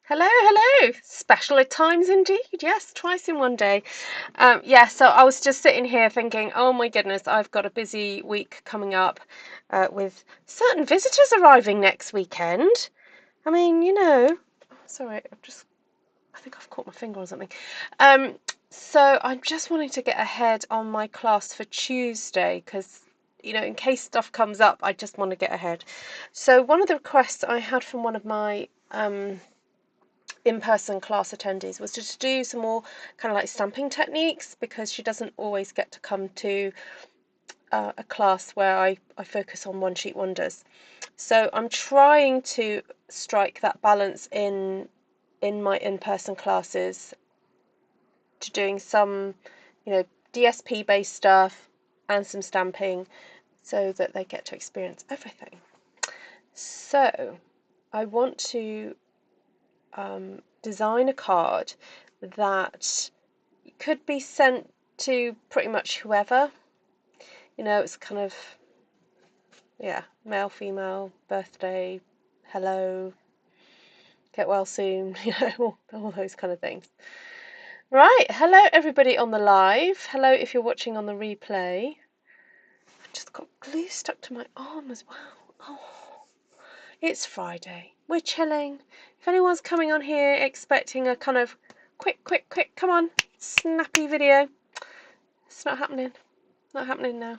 Hello, hello. Special at times indeed. Yes, twice in one day. Yeah, so I was just sitting here thinking, oh my goodness, I've got a busy week coming up with certain visitors arriving next weekend. I mean, sorry, I think I've caught my finger on something. Um, so I'm just wanting to get ahead on my class for Tuesday because, in case stuff comes up, I just want to get ahead. So one of the requests I had from one of my in-person class attendees was to do some more kind of like stamping techniques because she doesn't always get to come to a class where I focus on one sheet wonders. So I'm trying to strike that balance in my in-person classes to doing some, DSP based stuff and some stamping so that they get to experience everything. So I want to design a card that could be sent to pretty much whoever. It's kind of, male, female, birthday, hello, get well soon, all those kind of things. Right, hello everybody on the live. Hello if you're watching on the replay. I've just got glue stuck to my arm as well. Oh, it's Friday. We're chilling. If anyone's coming on here expecting a kind of quick, come on, snappy video, it's not happening. Not happening now.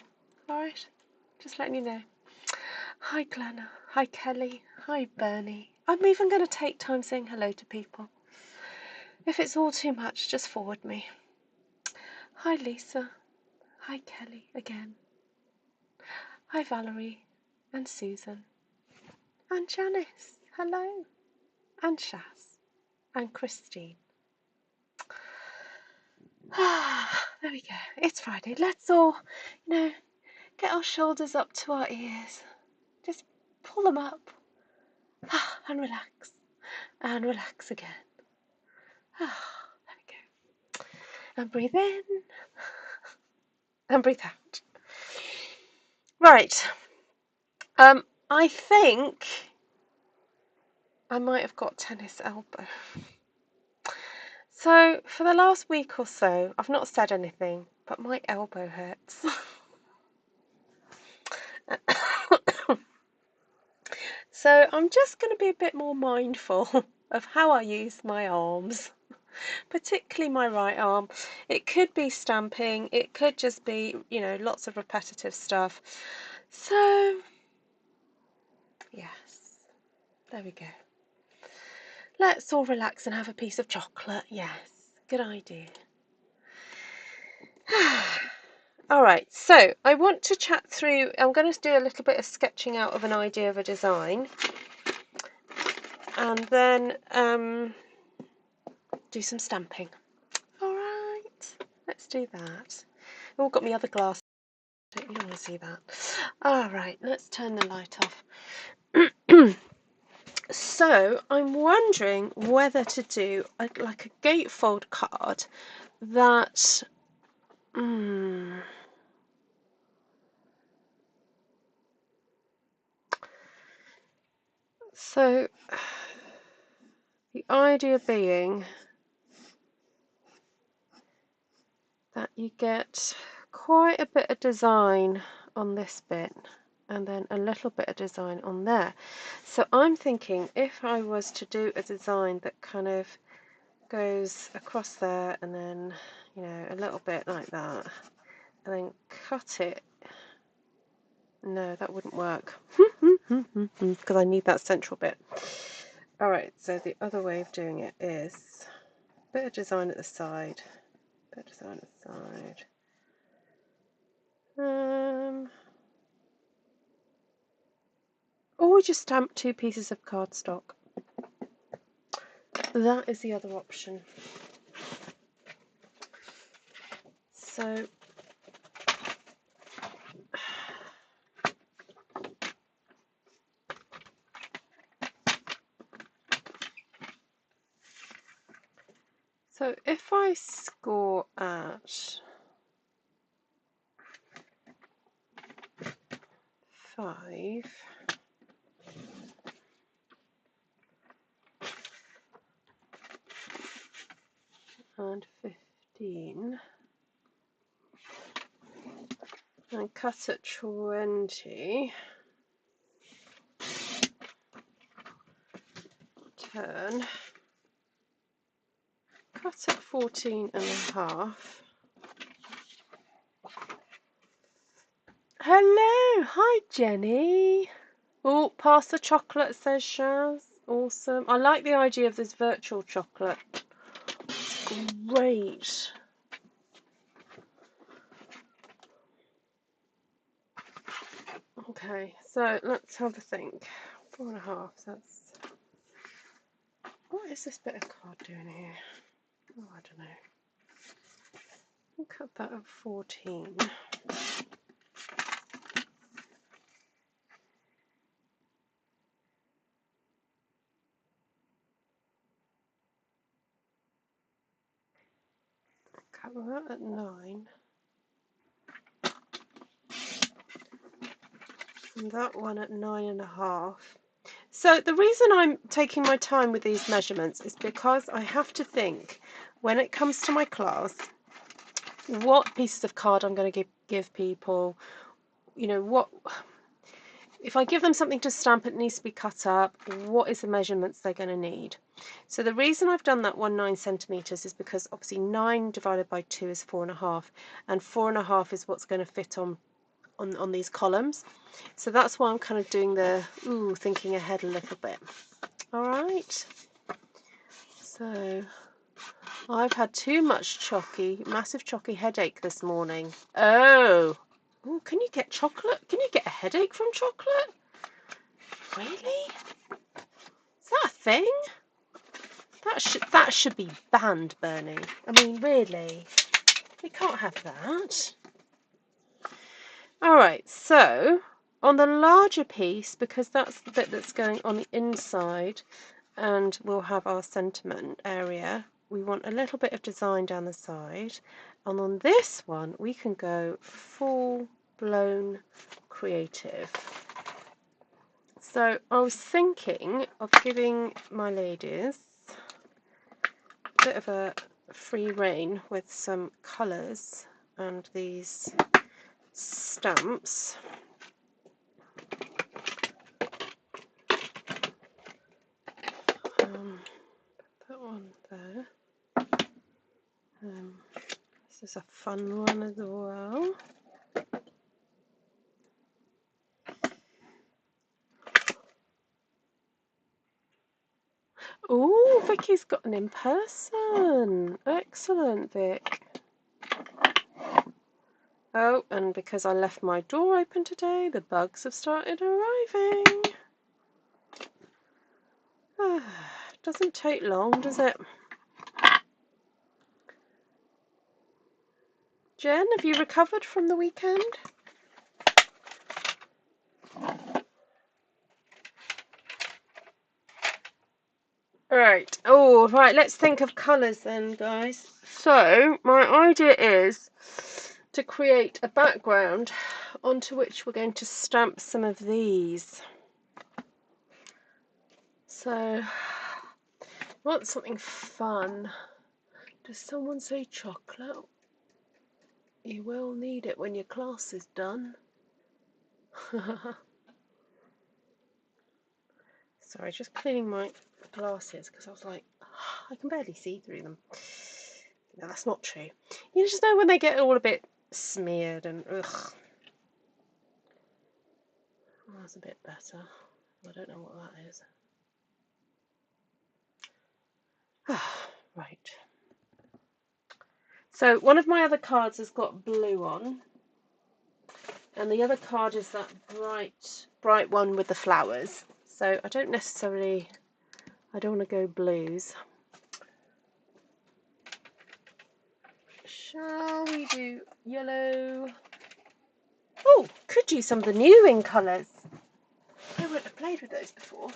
Alright, just letting you know. Hi Glenna. Hi Kelly. Hi Bernie. I'm even going to take time saying hello to people. If it's all too much, just forward me. Hi Lisa. Hi Kelly again. Hi Valerie and Susan. And Janice. Hello. And Shaz. And Christine. There we go. It's Friday. Let's all, get our shoulders up to our ears. Just pull them up. And relax. And relax again. There we go. And breathe in. And breathe out. Right. I think I might have got tennis elbow. So for the last week or so, I've not said anything, but my elbow hurts. So I'm just going to be a bit more mindful of how I use my arms, particularly my right arm. It could be stamping, it could just be, lots of repetitive stuff. So, yes, there we go. Let's all relax and have a piece of chocolate. Yes, good idea. All right, so I want to chat through, I'm going to do a little bit of sketching out of an idea of a design and then do some stamping. All right, let's do that. Oh, got my other glass. Don't you want to see that? All right, let's turn the light off. So I'm wondering whether to do like a gatefold card that so the idea being that you get quite a bit of design on this bit and then a little bit of design on there. So I'm thinking if I was to do a design that kind of goes across there and then, a little bit like that and then cut it. No, that wouldn't work because I need that central bit. Alright, so the other way of doing it is a bit of design at the side, bit of design at the side. Or we just stamp 2 pieces of cardstock. That is the other option. So if I score at 5, and 15 and cut at 20, turn, cut at 14 and a half. Hello, hi Jenny. Oh, pass the chocolate, says Shaz. Awesome. I like the idea of this virtual chocolate. It's great. Okay, so let's have a think. 4.5, that's... What is this bit of card doing here? Oh, I don't know. I'll cut that at 14. Cut that at 9. And that one at 9.5. So the reason I'm taking my time with these measurements is because I have to think, when it comes to my class, what pieces of card I'm going to give people, you know, what if I give them something to stamp, it needs to be cut up, what is the measurements they're going to need? So the reason I've done that 9 centimeters is because obviously 9 divided by 2 is 4.5, and 4.5 is what's going to fit on these columns. So that's why I'm kind of doing the thinking ahead a little bit. All right. So I've had too much massive chalky headache this morning. Oh, can you get chocolate? Can you get a headache from chocolate? Really? Is that a thing? That should be banned, Bernie. I mean, really? We can't have that. All right, so on the larger piece, because that's the bit that's going on the inside, and we'll have our sentiment area, we want a little bit of design down the side. And on this one, we can go full-blown creative. So I was thinking of giving my ladies a bit of a free rein with some colours and these stamps. That one there. This is a fun one as well. Oh, Vicky's got an in-person. Excellent, Vic. Oh, and because I left my door open today, the bugs have started arriving. Doesn't take long, does it? Jen, have you recovered from the weekend? Right. Oh, right. Let's think of colours then, guys. So, my idea is to create a background onto which we're going to stamp some of these. So, I want something fun. Does someone say chocolate? You will need it when your class is done. Sorry, just cleaning my glasses because I was like, I can barely see through them. No, that's not true. You just know when they get all a bit smeared and ugh. Oh, that's a bit better. I don't know what that is. Right. So one of my other cards has got blue on, and the other card is that bright one with the flowers. So I don't want to go blues. Shall we do yellow? Oh, could do some of the new in colours. I wouldn't have played with those before.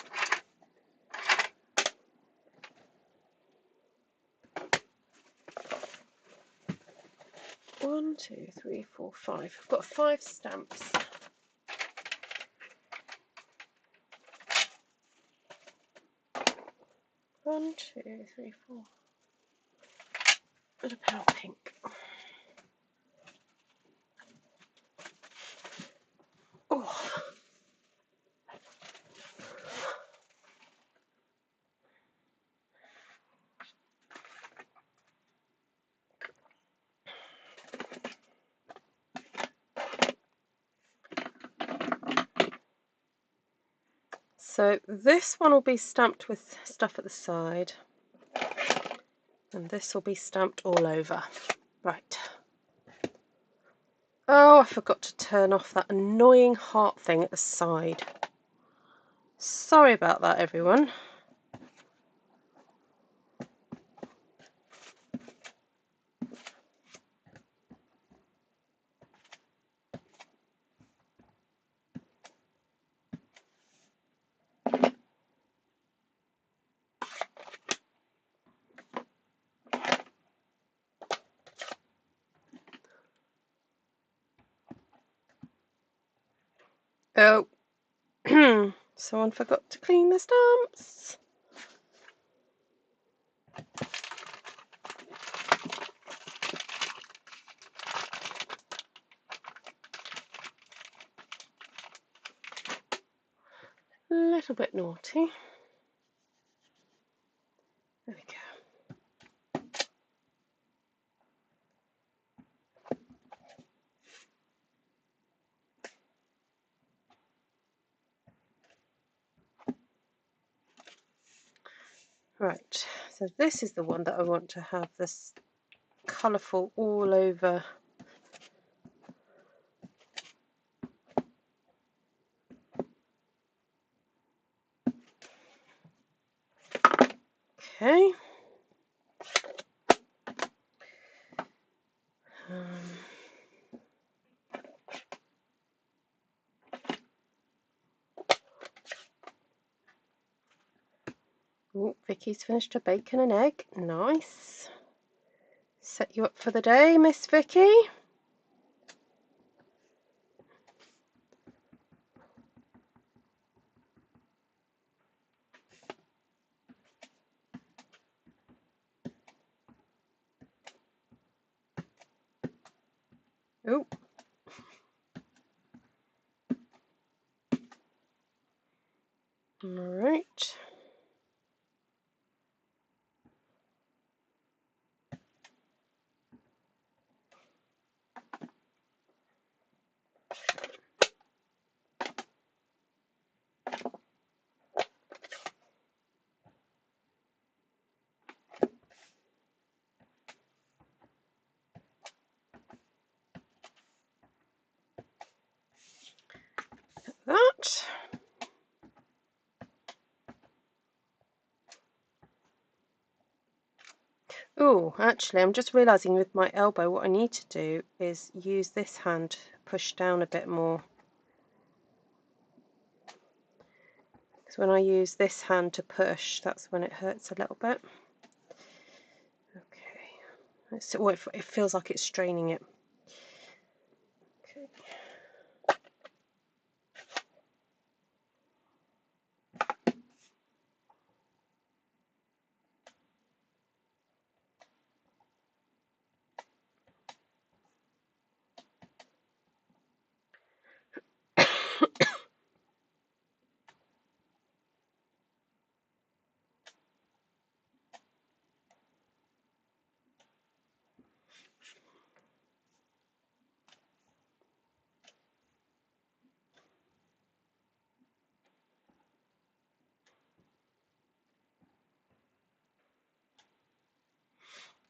One, 2, 3, 4, 5. I've got 5 stamps. One, 2, 3, 4. And a pale pink. Oh. So this one will be stamped with stuff at the side, and this will be stamped all over. Right. Oh, I forgot to turn off that annoying heart thing at the side. Sorry about that, everyone. Oh, someone forgot to clean the stamps. A little bit naughty. There we go. Right, so this is the one that I want to have this colourful all over. Okay. Oh, Vicky's finished her bacon and egg. Nice. Set you up for the day, Miss Vicky. Oh. All right. That. Oh, actually, I'm just realising with my elbow what I need to do is use this hand, push down a bit more. Because when I use this hand to push, that's when it hurts a little bit. Okay. So, well, it feels like it's straining it. Okay.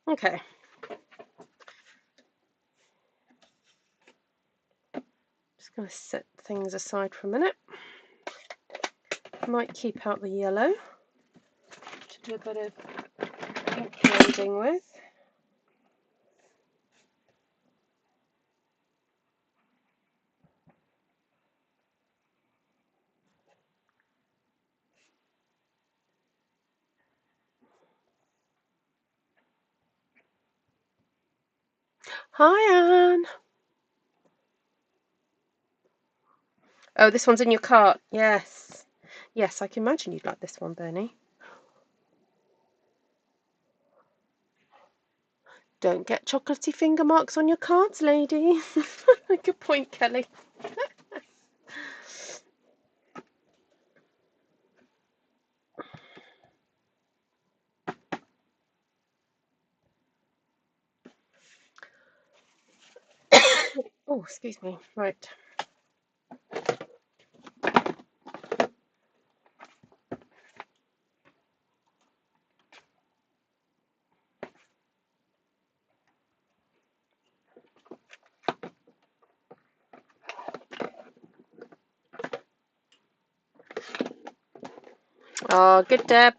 Okay. Just going to set things aside for a minute. Might keep out the yellow to do a bit of ink blending with. Hi, Anne. Oh, this one's in your cart. Yes. Yes, I can imagine you'd like this one, Bernie. Don't get chocolatey finger marks on your cards, lady. Good point, Kelly. Oh, excuse me. Right. Oh, good, Deb.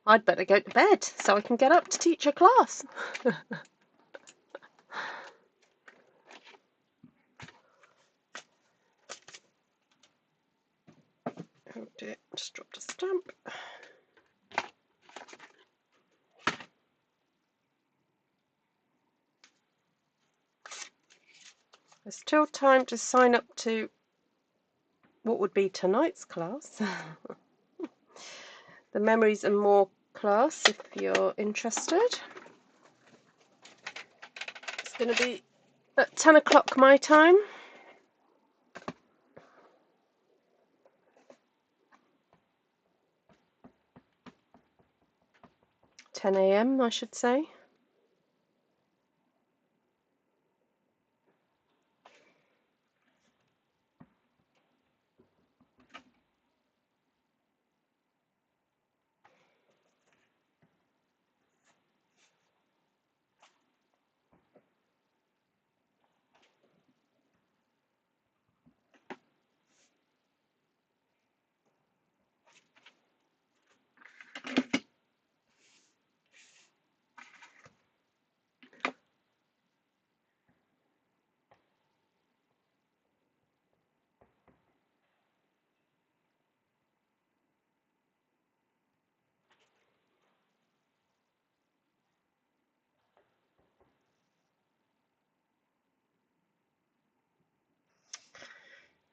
I'd better go to bed so I can get up to teach a class. Oh dear, just dropped a stamp. There's still time to sign up to what would be tonight's class. The Memories and More class, if you're interested. It's going to be at 10 o'clock my time. 10 a.m. I should say.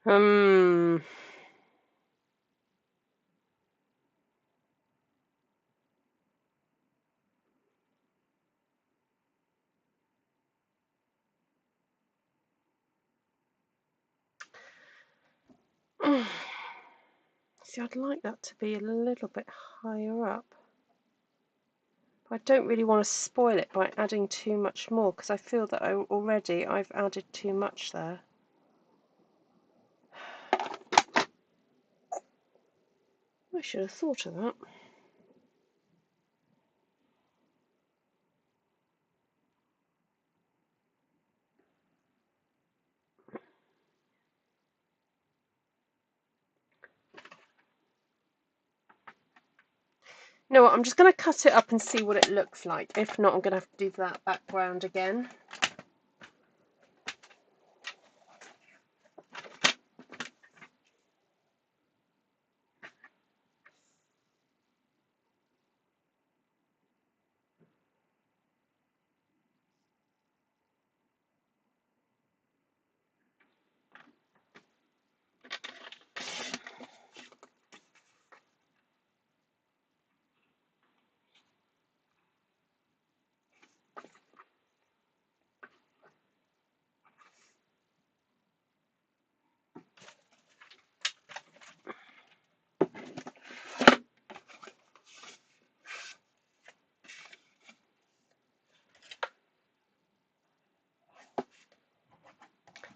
See, I'd like that to be a little bit higher up. I don't really want to spoil it by adding too much more because I feel that already I've added too much there. I should have thought of that. You know what, I'm just going to cut it up and see what it looks like. If not, I'm going to have to do that background again.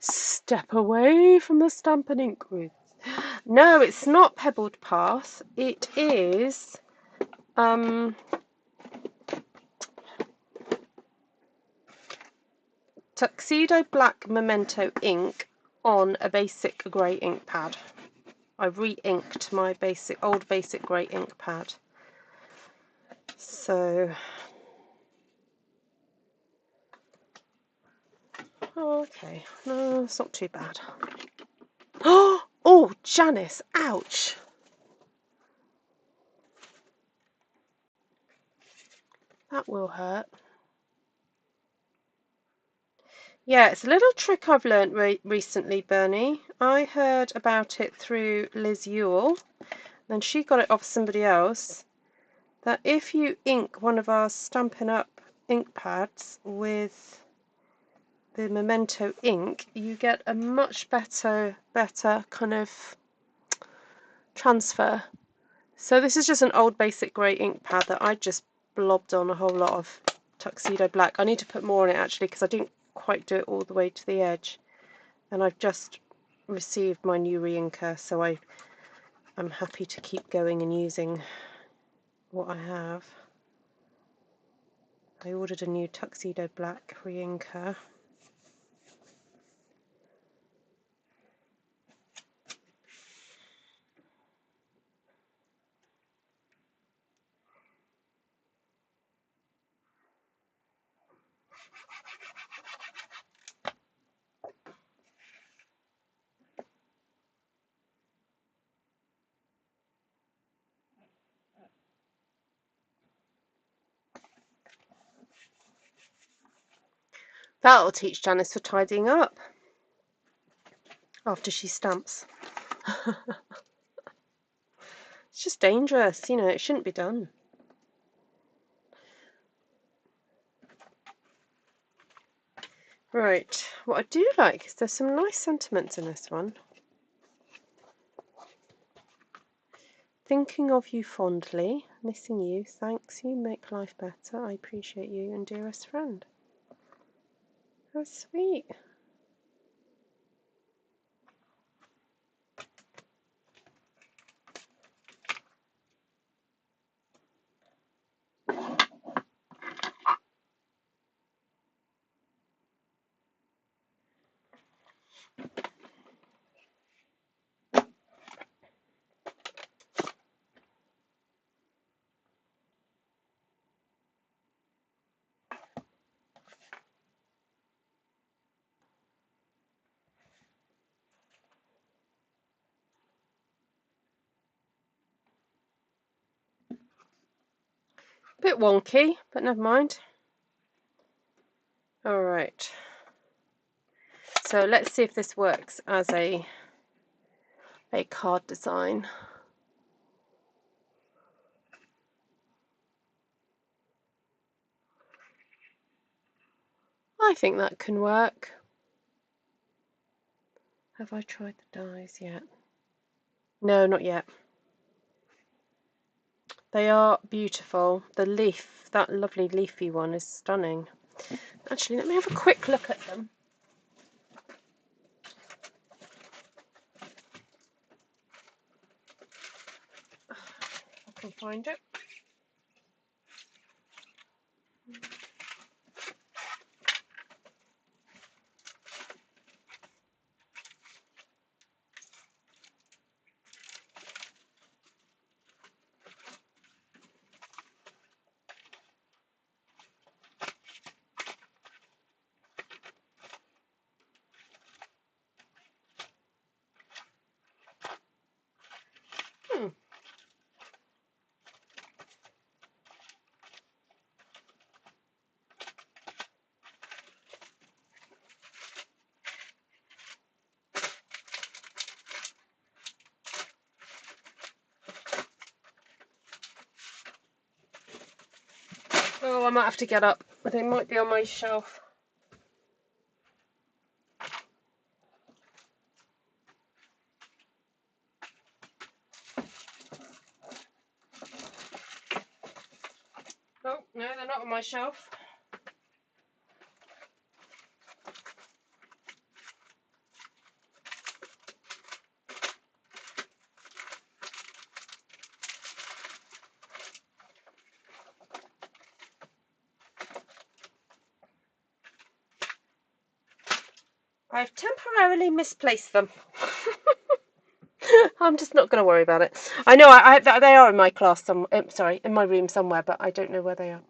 Step away from the Stampin' Ink, Ruth. No, it's not Pebbled Path. It is Tuxedo Black Memento ink on a basic grey ink pad. I re-inked my old basic grey ink pad. So, okay, no, it's not too bad. Oh, Janice, ouch. That will hurt. Yeah, it's a little trick I've learnt recently, Bernie. I heard about it through Liz Ewell, then she got it off somebody else, that if you ink one of our Stampin' Up ink pads with the Memento ink, you get a much better kind of transfer. So this is just an old basic grey ink pad that I just blobbed on a whole lot of tuxedo black. I need to put more on it actually because I didn't quite do it all the way to the edge, and I've just received my new re-inker, so I'm happy to keep going and using what I have. I ordered a new tuxedo black re-inker. That'll teach Janice for tidying up after she stamps. It's just dangerous, you know, it shouldn't be done. Right, what I do like is there's some nice sentiments in this one. Thinking of you fondly, missing you, thanks you, make life better, I appreciate you, and dearest friend. That's sweet. Bit wonky, but never mind. Alright, so let's see if this works as a card design. I think that can work. Have I tried the dies yet? No, not yet. They are beautiful. The leaf, that lovely leafy one, is stunning. Actually, let me have a quick look at them. I can find it. Oh, I might have to get up. They might be on my shelf. Oh, no, they're not on my shelf. I've temporarily misplaced them. I'm just not going to worry about it. I know they are in my class sorry, in my room somewhere, but I don't know where they are.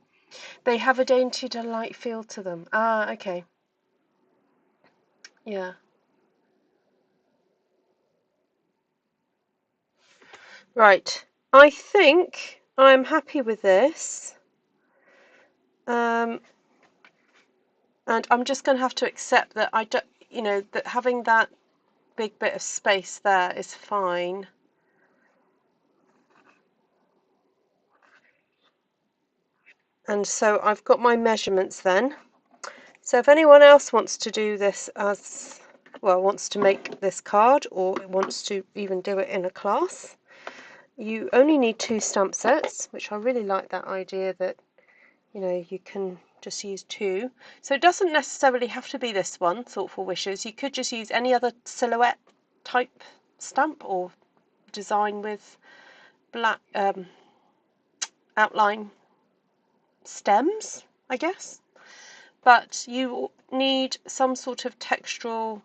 They have a dainty delight feel to them. Ah, okay. Yeah. Right. I think I'm happy with this. And I'm just going to have to accept that I don't, you know, that having that big bit of space there is fine. And so I've got my measurements then. So if anyone else wants to do this as well, wants to make this card, or wants to even do it in a class, you only need 2 stamp sets, which I really like that idea that, you know, you can just use 2. So it doesn't necessarily have to be this one, Thoughtful Wishes. You could just use any other silhouette type stamp or design with black outline stems, I guess. But you need some sort of textural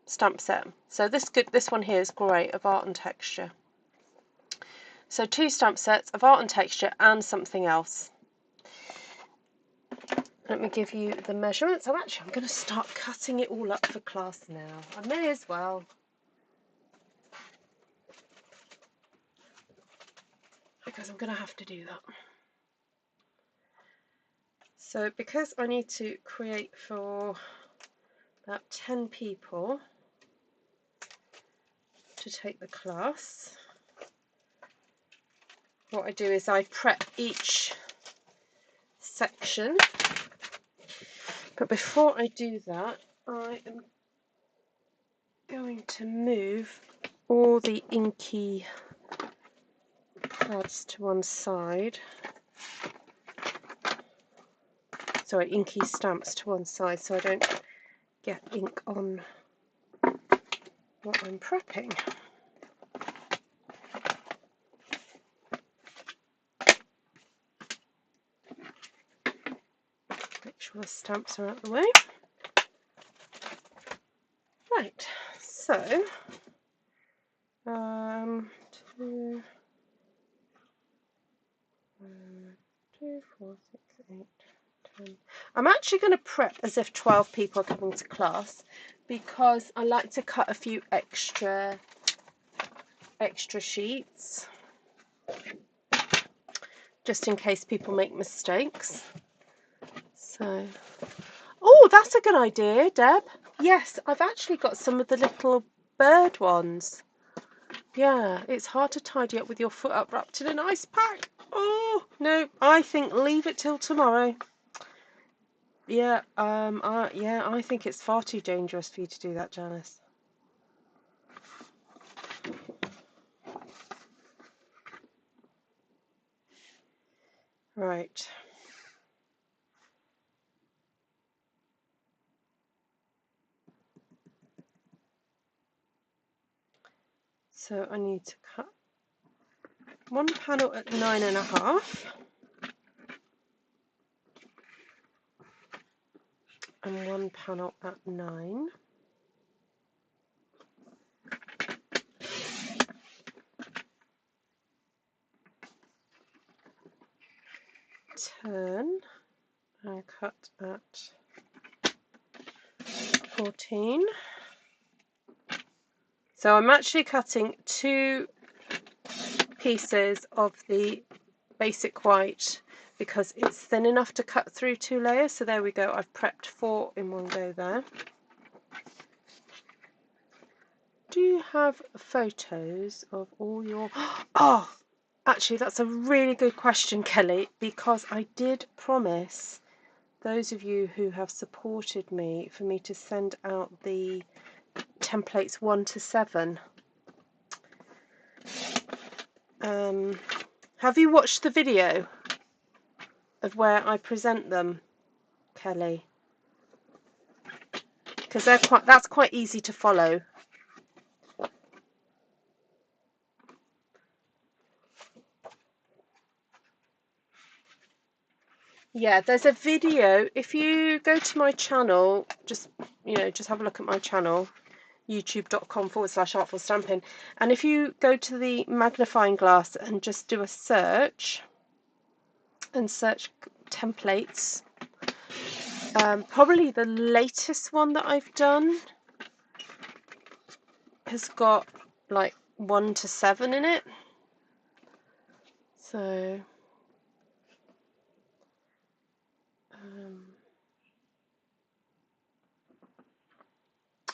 stamp set. So this one here is great, of art and texture. So 2 stamp sets of art and texture and something else. Let me give you the measurements. I'm going to start cutting it all up for class now. I may as well. Because I'm going to have to do that. So because I need to create for about 10 people to take the class, what I do is I prep each section. But before I do that, I am going to move all the inky pads to one side. Sorry, inky stamps to one side so I don't get ink on what I'm prepping. Make sure the stamps are out of the way. Right, so 2, 4, 6, 8, 10. I'm actually going to prep as if 12 people are coming to class because I like to cut a few extra sheets just in case people make mistakes. So, oh, that's a good idea, Deb. Yes, I've actually got some of the little bird ones. Yeah, it's hard to tidy up with your foot up wrapped in an ice pack. Oh, no, I think leave it till tomorrow. Yeah, I think it's far too dangerous for you to do that, Janice. Right. So I need to cut one panel at 9.5 and one panel at 9. Turn and cut at 14. So I'm actually cutting 2 pieces of the basic white because it's thin enough to cut through 2 layers. So there we go, I've prepped 4 in one go there. Do you have photos of all your... Oh, actually that's a really good question, Kelly, because I did promise those of you who have supported me for me to send out the templates 1 to 7. Have you watched the video of where I present them, Kelly? Because that's quite easy to follow. Yeah, there's a video. If you go to my channel, just have a look at my channel, youtube.com/artfulstampin, and if you go to the magnifying glass and just do a search and search templates, probably the latest one that I've done has got like 1 to 7 in it. So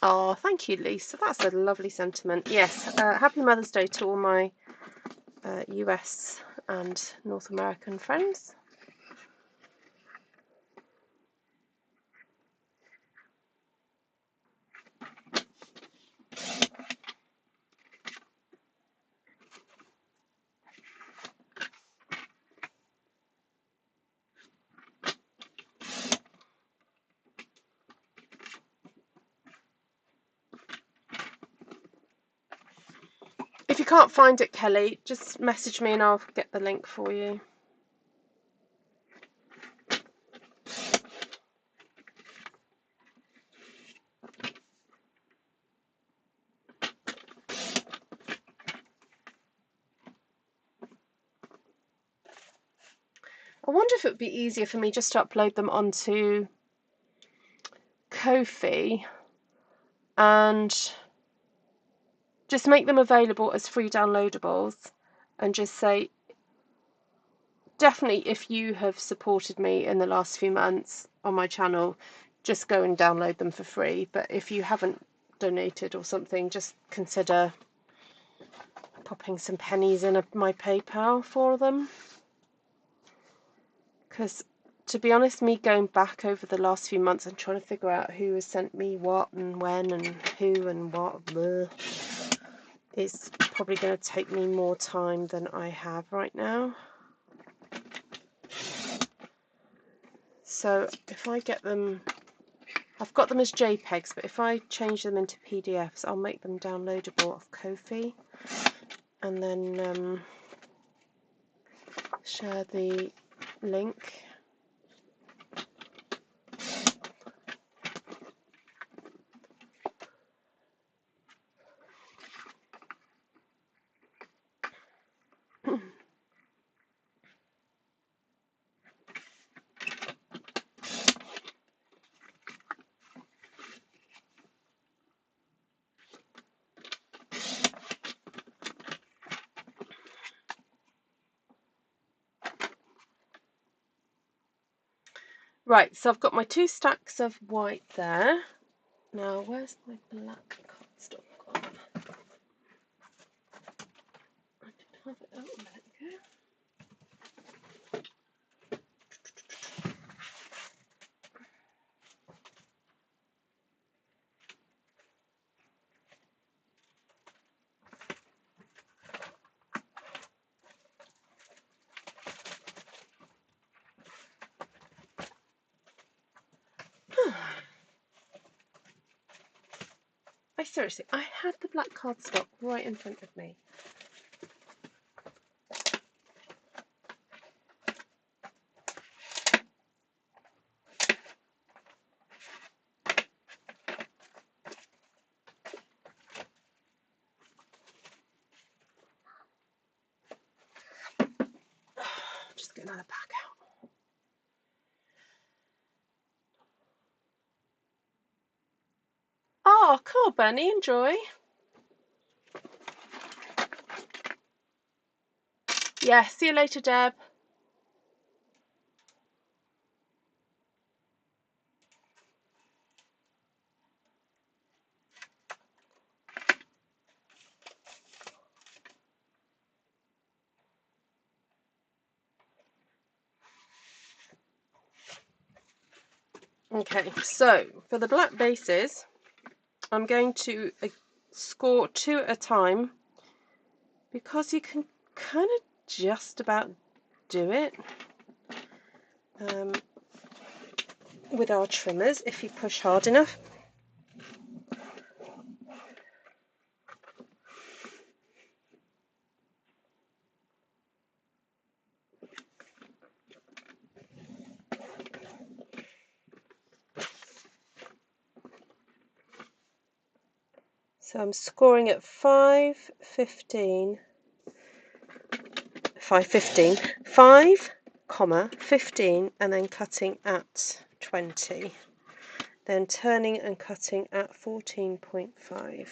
oh, thank you, Lisa. That's a lovely sentiment. Yes, happy Mother's Day to all my US and North American friends. you can't find it, Kelly, just message me and I'll get the link for you. I wonder if it would be easier for me just to upload them onto Ko-fi and just make them available as free downloadables and just say, definitely if you have supported me in the last few months on my channel, just go and download them for free. But if you haven't donated or something, just consider popping some pennies in my PayPal for them. Because to be honest, me going back over the last few months and trying to figure out who has sent me what and when and who and what, it's probably going to take me more time than I have right now. So if I get them, I've got them as JPEGs, but if I change them into PDFs, I'll make them downloadable off Ko-fi and then share the link. Right, so I've got my 2 stacks of white there. Now, where's my black cardstock gone? I did have it. Oh, there we go. Seriously, I had the black cardstock right in front of me. Just get another pack out. Oh, cool, Bunny, enjoy. Yeah, see you later, Deb. Okay, so for the black bases, I'm going to score 2 at a time because you can kind of just about do it with our trimmers if you push hard enough. So I'm scoring at 5, 15, 5, 15, 5, 15, and then cutting at 20. Then turning and cutting at 14.5.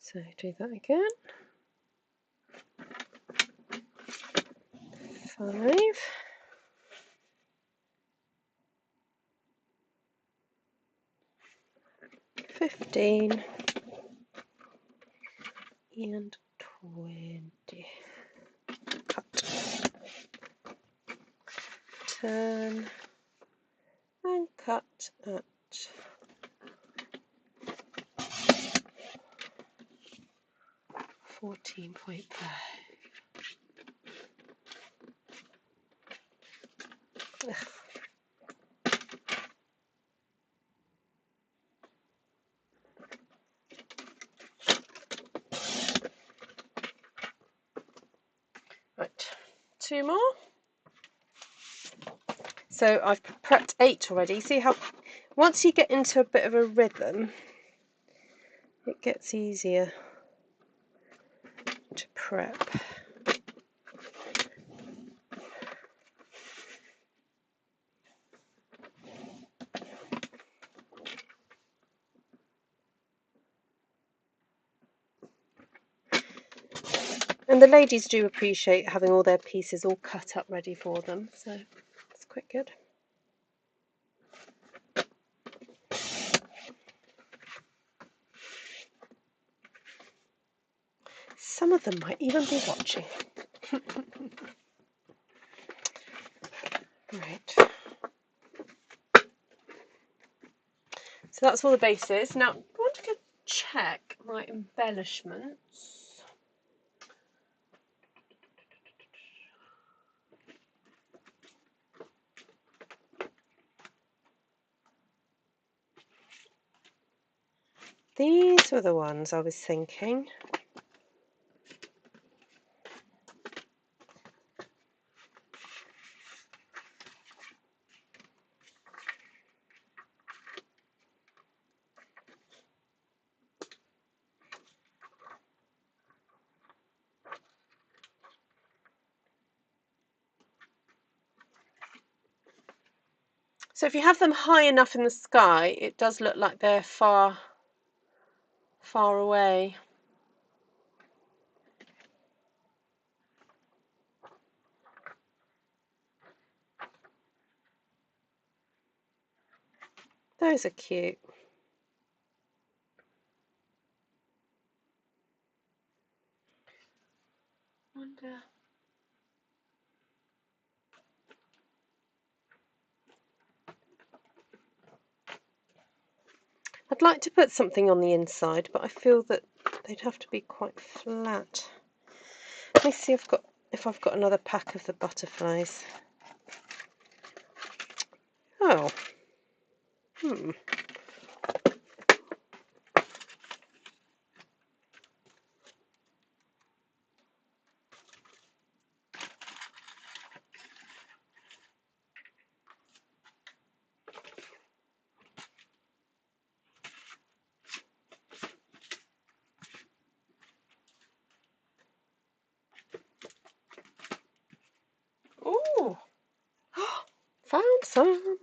So do that again. 5, 15, and 20. Cut. turn and cut at 14.5. Right, 2 more. So I've prepped 8 already. See how once you get into a bit of a rhythm, it gets easier to prep. And the ladies do appreciate having all their pieces all cut up ready for them, so it's quite good. Some of them might even be watching. Right. So that's all the bases. Now I want to go check my embellishments. These were the ones I was thinking. So if you have them high enough in the sky, it does look like they're far away. Those are cute. Wonder. I'd like to put something on the inside, but I feel that they'd have to be quite flat. Let me see if I've got another pack of the butterflies. Oh. Ooh. Found some.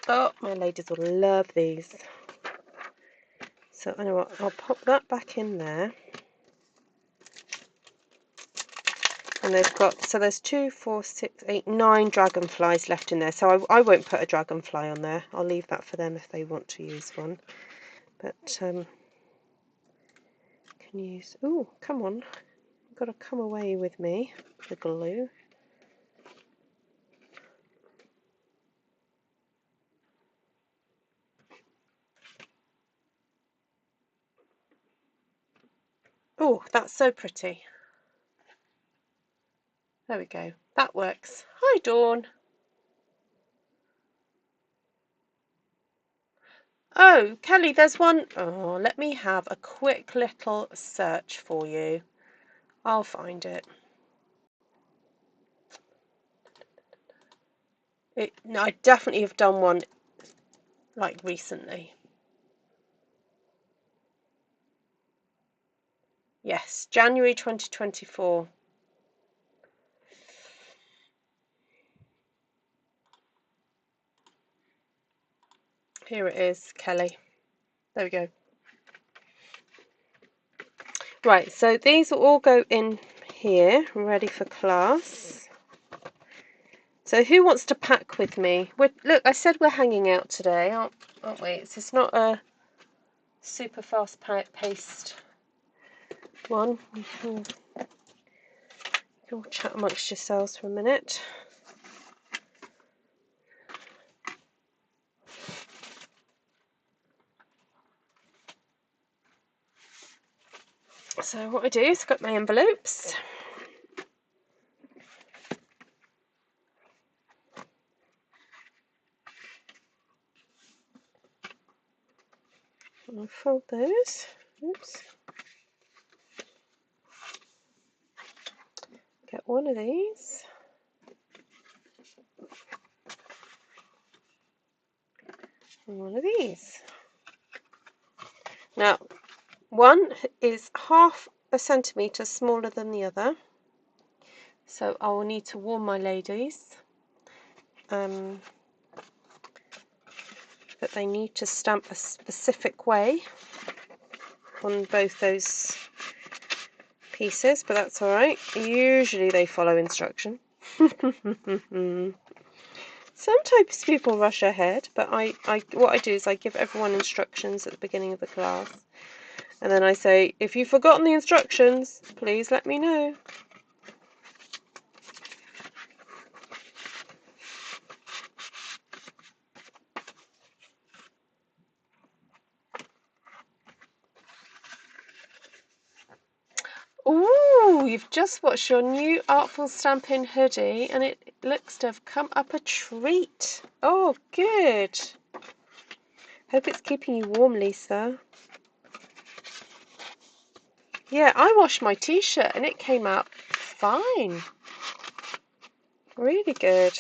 Oh, my ladies will love these. So I know what, I'll pop that back in there. And there's 2, 4, 6, 8, 9 dragonflies left in there. So I won't put a dragonfly on there. I'll leave that for them if they want to use one. But can use. Oh, come on! You've got to come away with me. The glue. Oh, that's so pretty. There we go. That works. Hi, Dawn. Oh, Kelly, there's one. Oh, let me have a quick little search for you. I'll find it. No, I definitely have done one like recently. Yes, January 2024. Here it is, Kelly. There we go. Right, so these will all go in here, ready for class. So who wants to pack with me? Look, I said we're hanging out today, aren't we? It's not a super fast-paced one. You'll chat amongst yourselves for a minute. So what I do is I've got my envelopes. I'll fold those. Oops. Get one of these. And one of these. Now, one is half a centimetre smaller than the other. So I will need to warn my ladies that they need to stamp a specific way on both those pieces, but that's all right. Usually they follow instruction. Sometimes people rush ahead, but what I do is I give everyone instructions at the beginning of the class, and then I say, if you've forgotten the instructions, please let me know. Ooh, you've just watched your new Artful Stampin hoodie, and it looks to have come up a treat. Oh, good. Hope it's keeping you warm, Lisa. Yeah, I washed my t-shirt and it came out fine. Really good.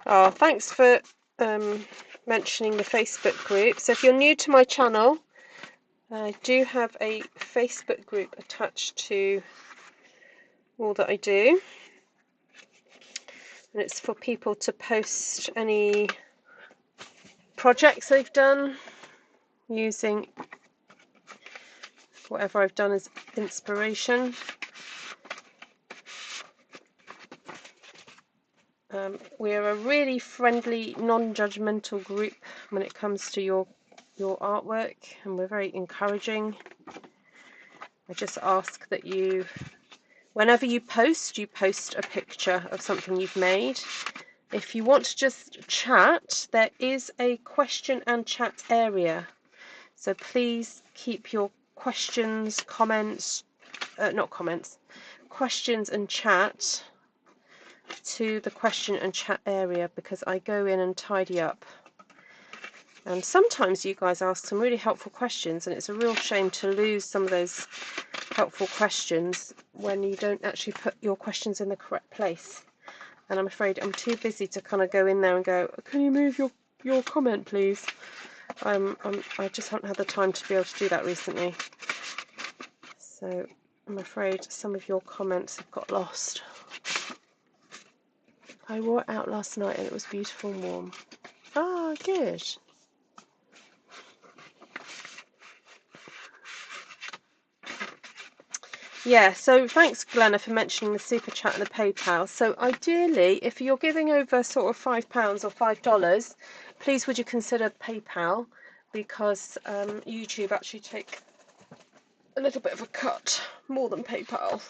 Oh, thanks for mentioning the Facebook group. So if you're new to my channel, I do have a Facebook group attached to all that I do. And it's for people to post any projects they've done using whatever I've done as inspiration. We're a really friendly, non-judgmental group when it comes to your artwork, and we're very encouraging. I just ask that you, whenever you post a picture of something you've made. If you want to just chat, there is a question and chat area. So please keep your questions, comments, questions and chat to the question and chat area, because I go in and tidy up. And sometimes you guys ask some really helpful questions, and it's a real shame to lose some of those helpful questions when you don't actually put your questions in the correct place. And I'm afraid I'm too busy to kind of go in there and go, can you move your comment, please? I just haven't had the time to be able to do that recently. So I'm afraid some of your comments have got lost. I wore it out last night and it was beautiful and warm. Ah, good. Yeah, so thanks Glenna for mentioning the super chat and the PayPal. So ideally, if you're giving over sort of £5 or $5, please would you consider PayPal, because YouTube actually take a little bit of a cut, more than PayPal.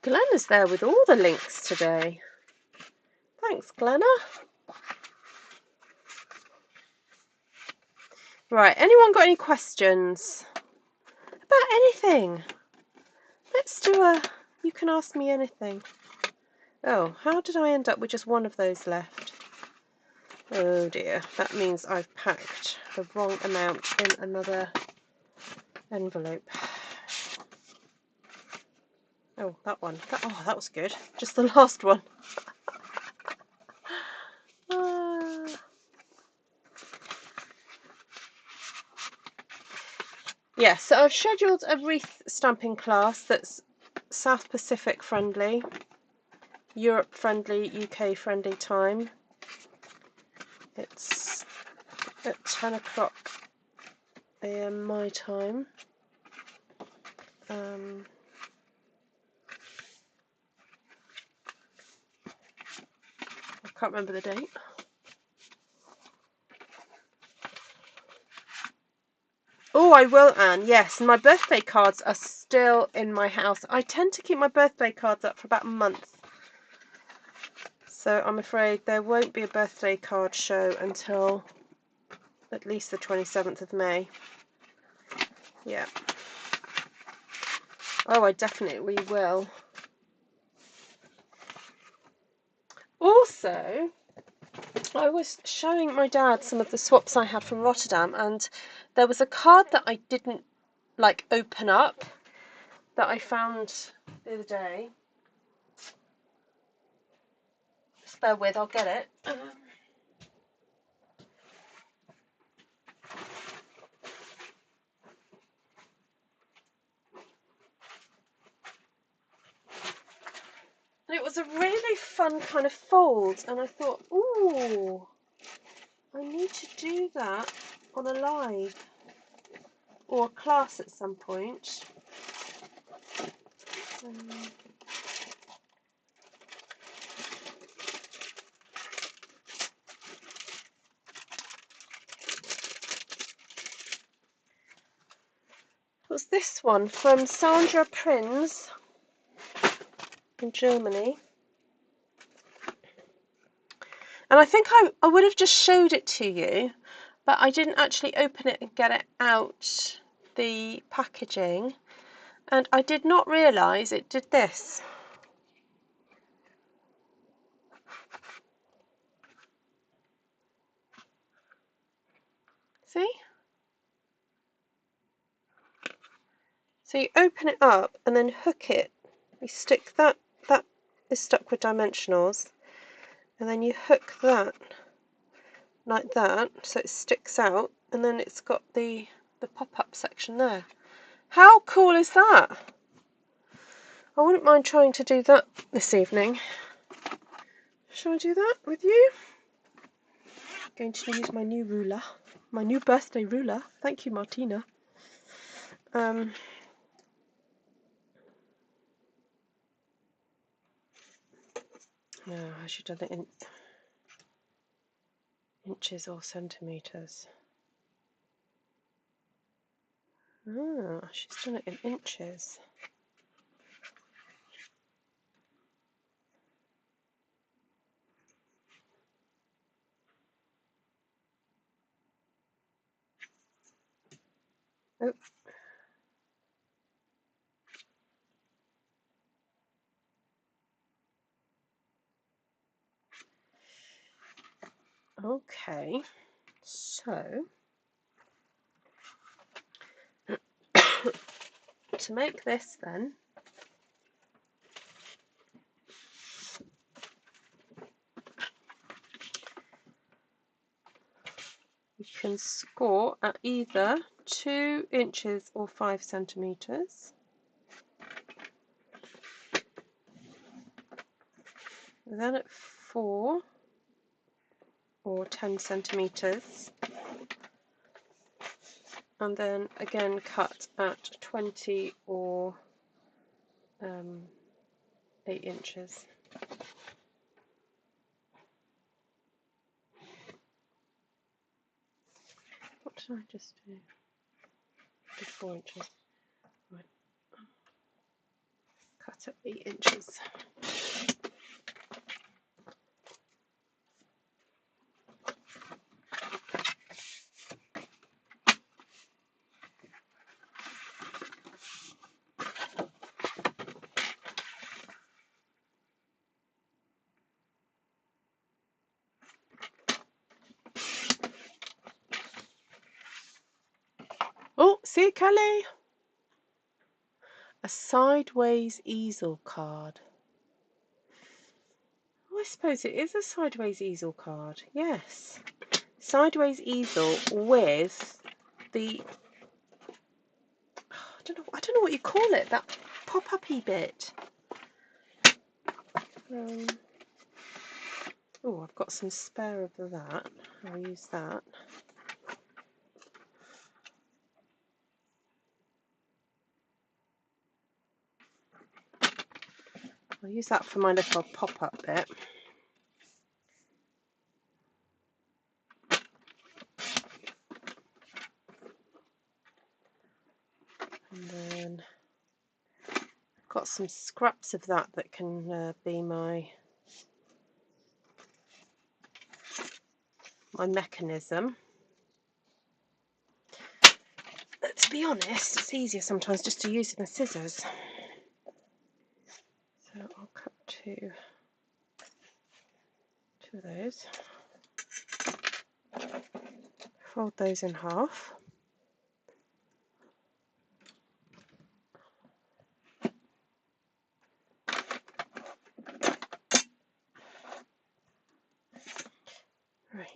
Glenna's there with all the links today. Thanks, Glenna. Right, anyone got any questions about anything? Let's do a, you can ask me anything. Oh, how did I end up with just one of those left? Oh dear, that means I've packed the wrong amount in another envelope. Oh, that one. That was good. Just the last one. Yeah, so I've scheduled a wreath stamping class that's South Pacific friendly, Europe friendly, UK friendly time. It's at 10 o'clock AM my time. I can't remember the date. Oh, I will, Anne. Yes, my birthday cards are still in my house. I tend to keep my birthday cards up for about a month. So I'm afraid there won't be a birthday card show until at least the 27th of May. Yeah. Oh, I definitely will. Also, I was showing my dad some of the swaps I had from Rotterdam, and there was a card that I didn't like open up that I found the other day. Just bear with, I'll get it. And it was a really fun kind of fold, and I thought, ooh, I need to do that on a live or a class at some point. It was this one from Sandra Prinz in Germany. And I think I would have just showed it to you, but I didn't actually open it and get it out the packaging. And I did not realise it did this. See? So you open it up and then hook it. You stick that is stuck with dimensionals, and then you hook that like that so it sticks out, and then it's got the pop-up section there. How cool is that? I wouldn't mind trying to do that this evening. Shall I do that with you? I'm going to use my new ruler, my new birthday ruler. Thank you, Martina. No, I should have done it in inches or centimetres. Ah, she's done it in inches. Oh. Okay, so to make this then, you can score at either 2 inches or 5 centimetres. Then at 4 or 10 centimetres. And then again cut at 20 or 8 inches. What did I just do? 4 inches. Right. Cut at 8 inches. Oh, see, Kelly? A sideways easel card. Oh, I suppose it is a sideways easel card. Yes. Sideways easel with the I don't know what you call it. That pop-up-y bit. Oh, I've got some spare of that. I'll use that. I'll use that for my little pop-up bit. And then I've got some scraps of that that can be my mechanism. But to be honest, it's easier sometimes just to use the scissors. So I'll cut two of those. Fold those in half. Right.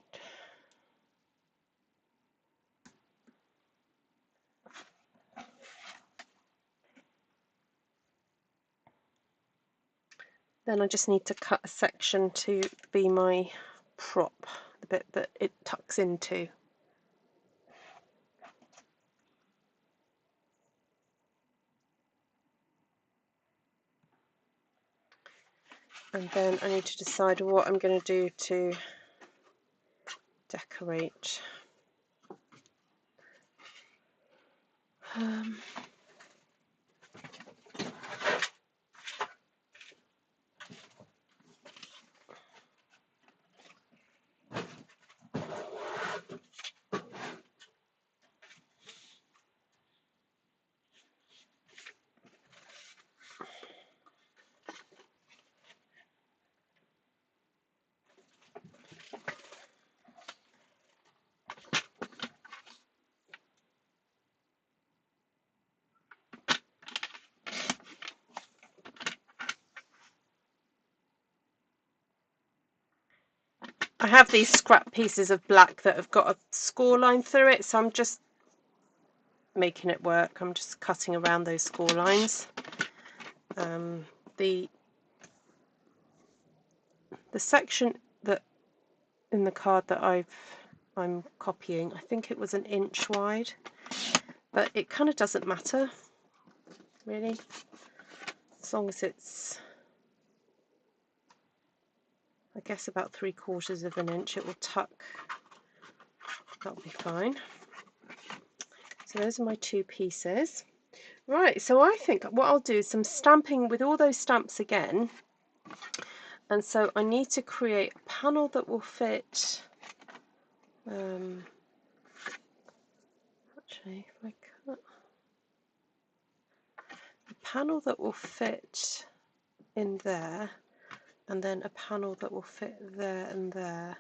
Then I just need to cut a section to be my prop, the bit that it tucks into. And then I need to decide what I'm going to do to decorate. I have these scrap pieces of black that have got a score line through it, so I'm just making it work. I'm just cutting around those score lines. The section that in the card that I'm copying, I think it was 1 inch wide, but it kind of doesn't matter really, as long as it's, I guess, about 3/4 of an inch. It will tuck. That'll be fine. So those are my two pieces. Right, so I think what I'll do is some stamping with all those stamps again, and so I need to create a panel that will fit. Actually, if I cut a panel that will fit in there, and then a panel that will fit there and there,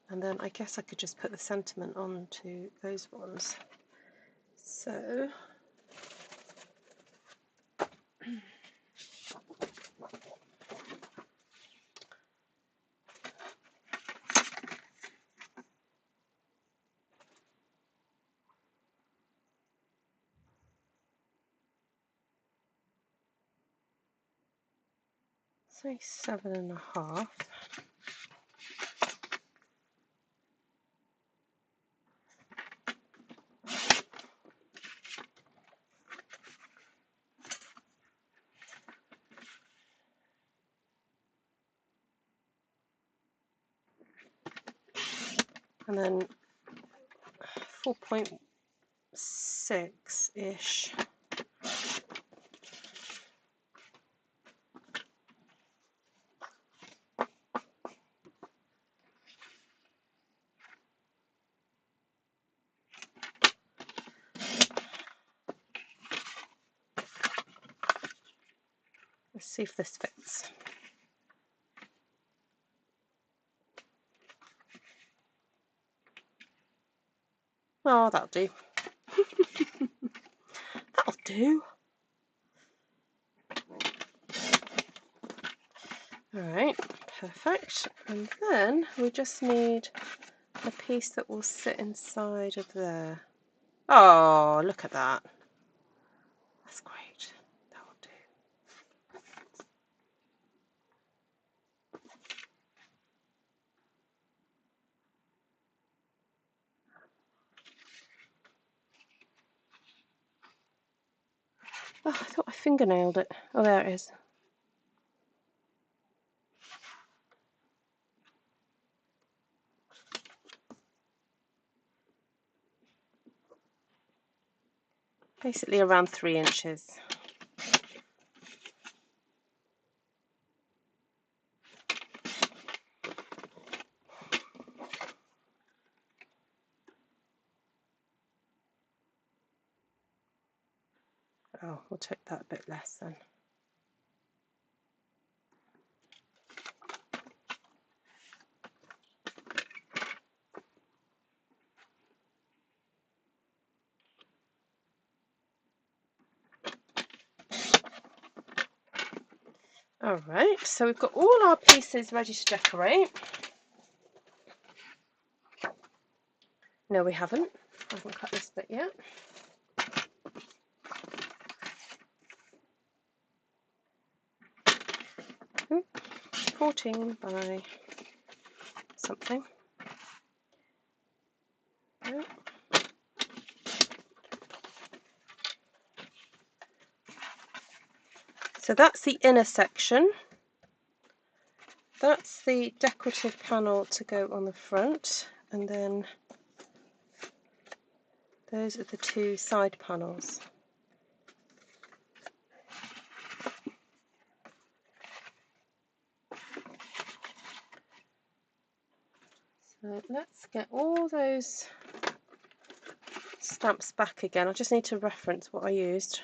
and then I guess I could just put the sentiment onto those ones. So say 7.5. And then 4.6-ish. Let's see if this fits. Oh, that'll do. That'll do. Alright, perfect. And then we just need a piece that will sit inside of there. Oh, look at that. That's great. Oh, I thought I fingernailed it. Oh, there it is. Basically around 3 inches. Oh, we'll take that a bit less then. Alright, so we've got all our pieces ready to decorate. No, we haven't. I haven't cut this bit yet. 14 by something. No. So that's the inner section. That's the decorative panel to go on the front, and then those are the 2 side panels. So let's get all those stamps back again. I just need to reference what I used.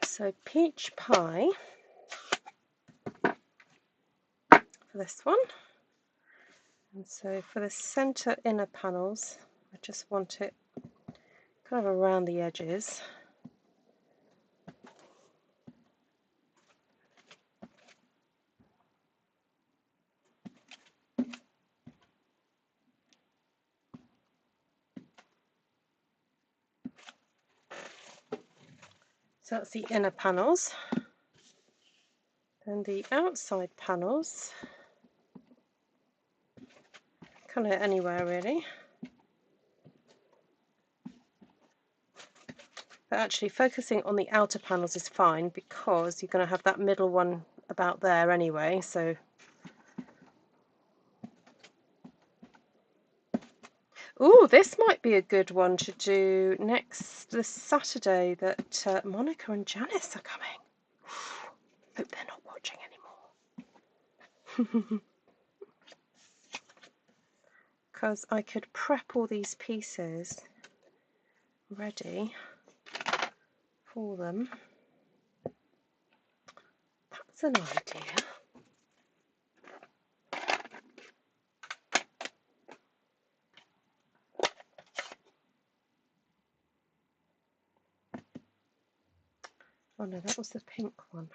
So peach pie for this one. And so for the centre inner panels, I just want it kind of around the edges. So that's the inner panels. Then the outside panels, kind of anywhere really. But actually focusing on the outer panels is fine because you're going to have that middle one about there anyway. So, ooh, this might be a good one to do this Saturday that Monica and Janice are coming. Hope they're not watching anymore. Because I could prep all these pieces ready for them. That's an idea. Oh no, that was the pink one.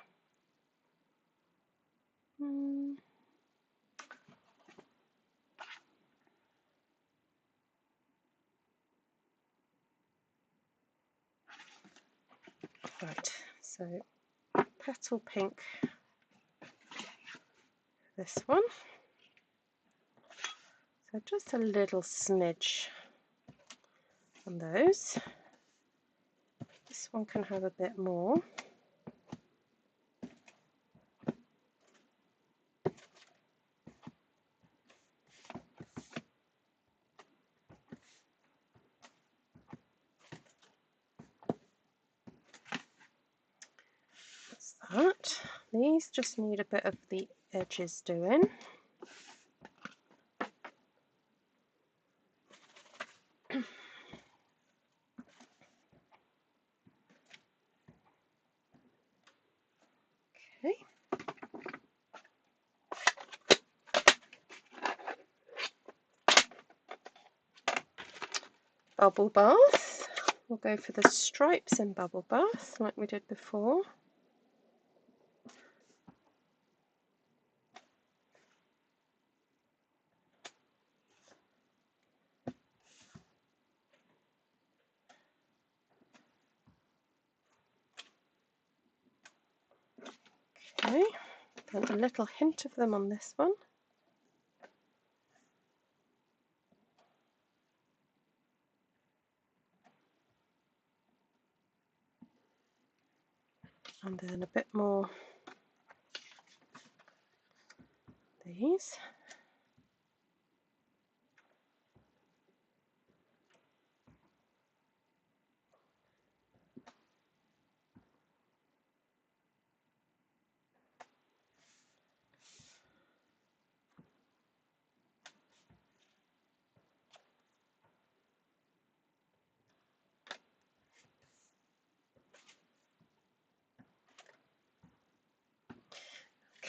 Right, so petal pink, this one. So just a little smidge on those. This one can have a bit more. That's that. These just need a bit of the edges doing. Okay. Bubble bath. We'll go for the stripes in bubble bath like we did before. Okay, then a little hint of them on this one. And then a bit more these.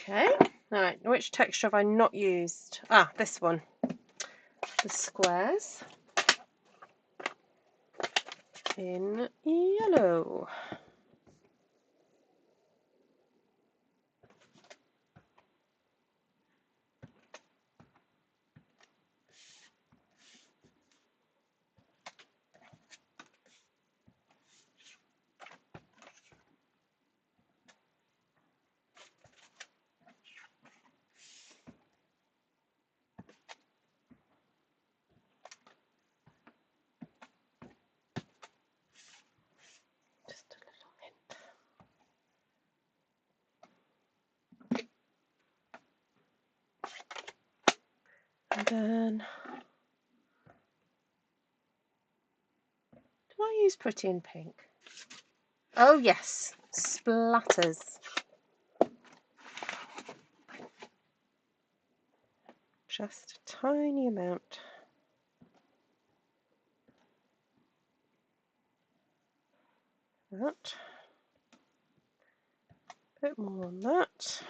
Okay, right, which texture have I not used? Ah, this one, the squares in yellow. Just a little hint. And then, did I use Pretty in Pink? Oh yes, splatters. Just a tiny amount. That. A bit more on that.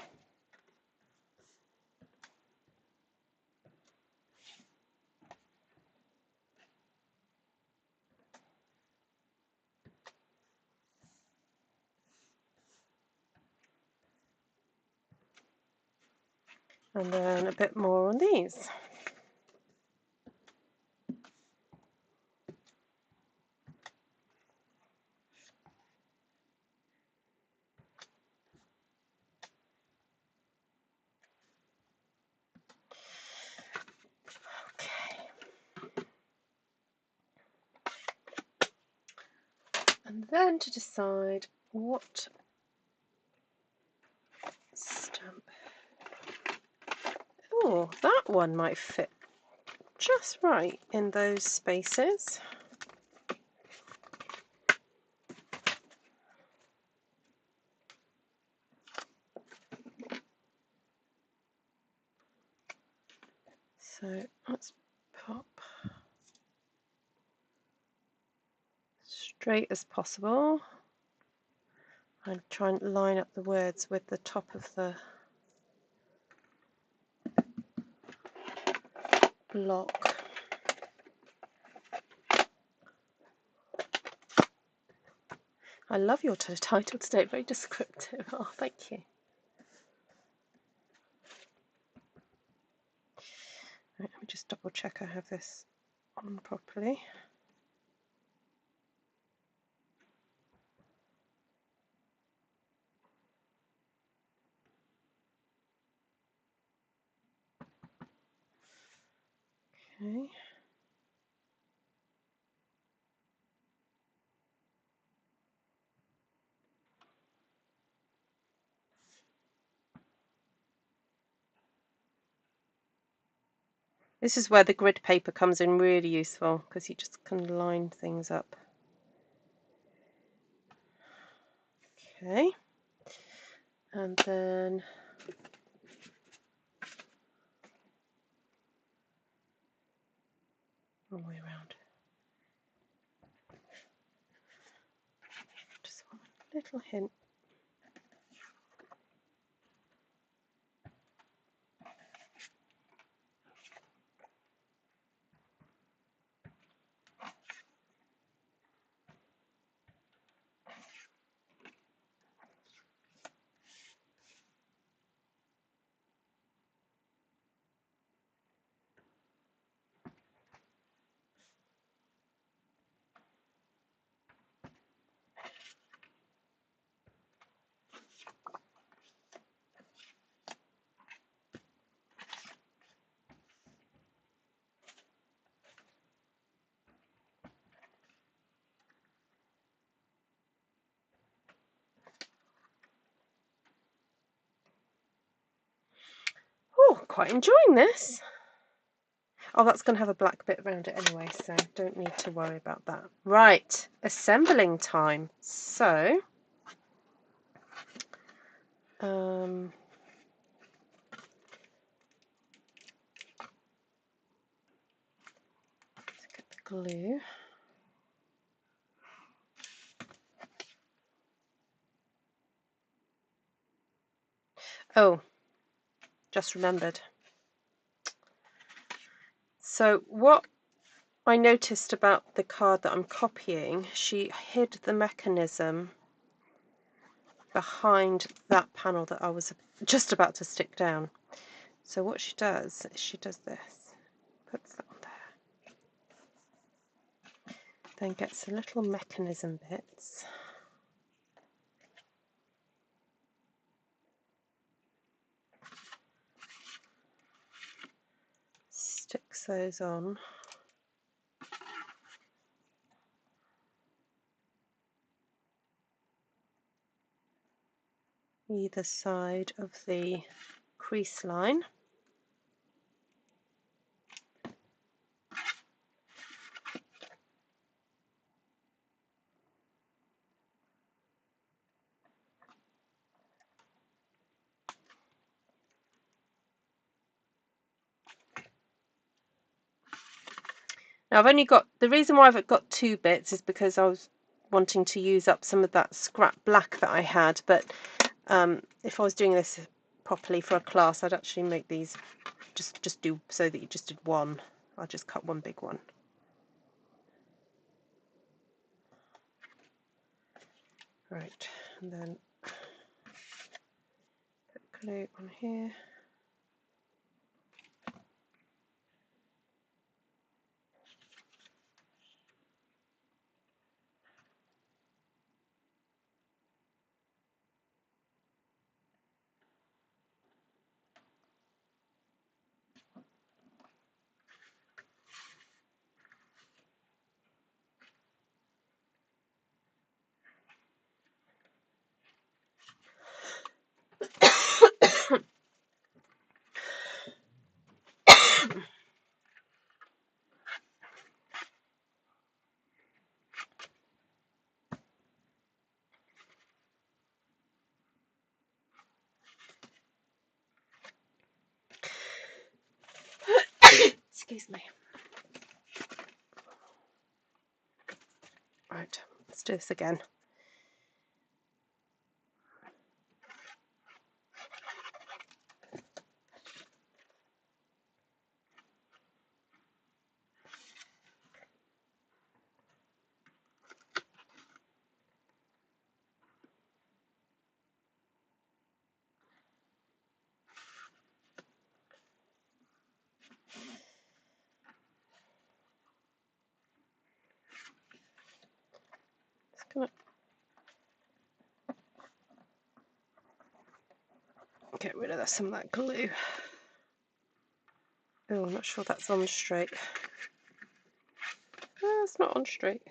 And then a bit more on these. Okay. And then to decide what stamp. Oh, that one might fit just right in those spaces. So let's pop straight as possible and try and line up the words with the top of the block. I love your title today, very descriptive. Oh, thank you. Right, let me just double check I have this on properly. Okay. This is where the grid paper comes in really useful, because you just can line things up. Okay, and then all the way around. Just one little hint. quite enjoying this. Oh, that's going to have a black bit around it anyway, so don't need to worry about that. Right, assembling time. So, let's get the glue. Oh, just remembered. So what I noticed about the card that I'm copying, she hid the mechanism behind that panel that I was just about to stick down. So what she does is she does this, puts that on there, then gets the little mechanism bits, sticks those on. Either side of the crease line. Now I've only got, the reason why I've got 2 bits is because I was wanting to use up some of that scrap black that I had, but if I was doing this properly for a class, I'd actually make these just do so that you just did one. I'll just cut one big one. Right, and then put glue on here. Excuse me. Right, let's do this again. Just gonna get rid of some of that glue. Oh, I'm not sure that's on straight. Oh, it's not on straight.